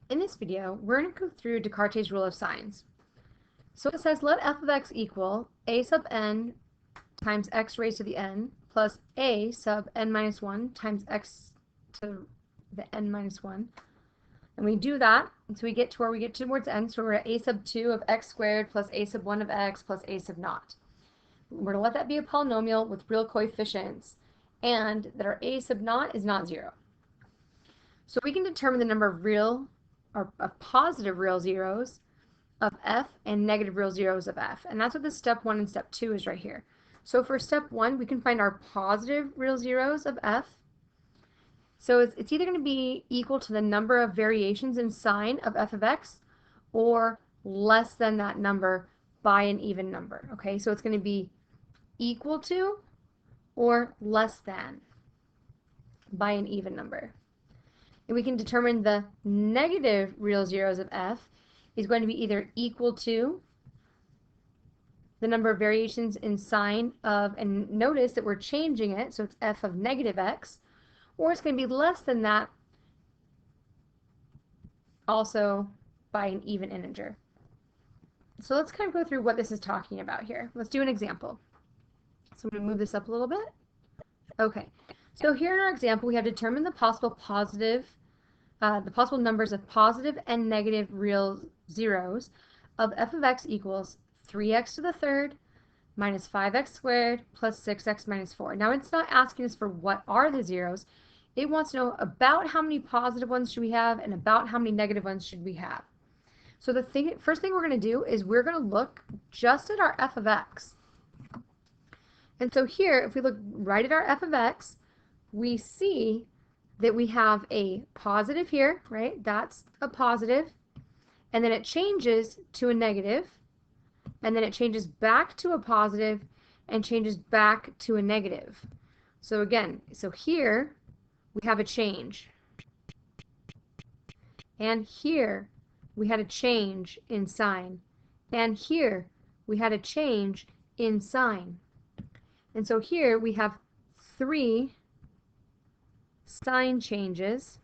In this video, we're going to go through Descartes' Rule of Signs. So it says, let f of x equal a sub n times x raised to the n plus a sub n minus 1 times x to the n minus 1. And we do that until we get to where we get towards n. So we're at a sub 2 of x squared plus a sub 1 of x plus a sub naught. We're going to let that be a polynomial with real coefficients and that our a sub naught is not 0. So we can determine the number of real or positive real zeros of f and negative real zeros of f. And that's what this step 1 and step 2 is right here. So for step 1, we can find our positive real zeros of f. So it's either going to be equal to the number of variations in sign of f of x or less than that number by an even number. Okay, so it's going to be equal to or less than by an even number. And we can determine the negative real zeros of f is going to be either equal to the number of variations in sign of, and notice that we're changing it, so it's f of negative x, or it's going to be less than that, also by an even integer. So let's kind of go through what this is talking about here. Let's do an example. So I'm going to move this up a little bit. Okay, so here in our example, we have determined the possible numbers of positive and negative real zeros of f of x equals 3x to the third minus 5x squared plus 6x minus 4. Now it's not asking us for what are the zeros. It wants to know about how many positive ones should we have and about how many negative ones should we have. So the first thing we're going to do is we're going to look just at our f of x. And so here, if we look right at our f of x, we see that we have a positive here, right? That's a positive. And then it changes to a negative. And then it changes back to a positive and changes back to a negative. So again, so here we have a change. And here we had a change in sign. And here we had a change in sign. And so here we have 3 sign changes.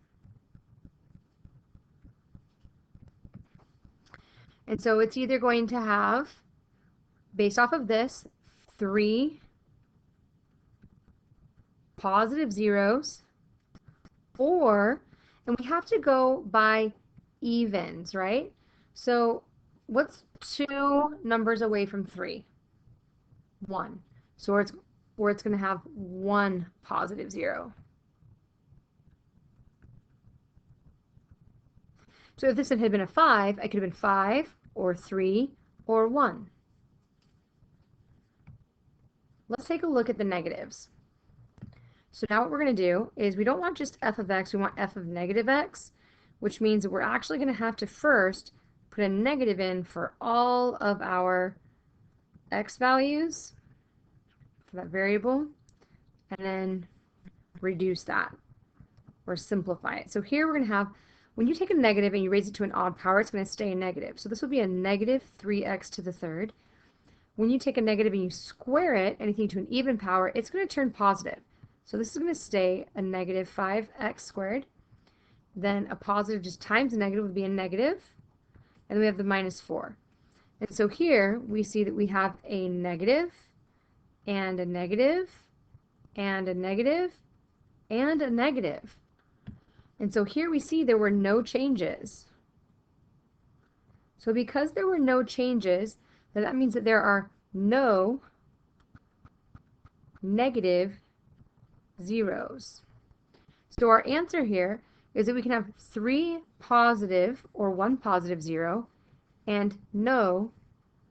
And so it's either going to have, based off of this, 3 positive zeros, or, and we have to go by evens, right? So what's 2 numbers away from 3? 1. So it's going to have 1 positive zero. So if this had been a 5, I could have been 5 or 3 or 1. Let's take a look at the negatives. So now what we're going to do is we don't want just f of x, we want f of negative x, which means that we're actually going to have to first put a negative in for all of our x values for that variable, and then reduce that or simplify it. So here we're going to have, when you take a negative and you raise it to an odd power, it's going to stay a negative. So this will be a negative 3x to the third. When you take a negative and you square it, anything to an even power, it's going to turn positive. So this is going to stay a negative 5x squared. Then a positive just times a negative would be a negative. And then we have the minus 4. And so here we see that we have a negative and a negative and a negative and a negative. And so here we see there were no changes. So because there were no changes, then that means that there are no negative zeros. So our answer here is that we can have 3 positive or 1 positive zero and no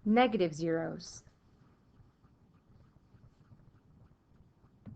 negative zeros.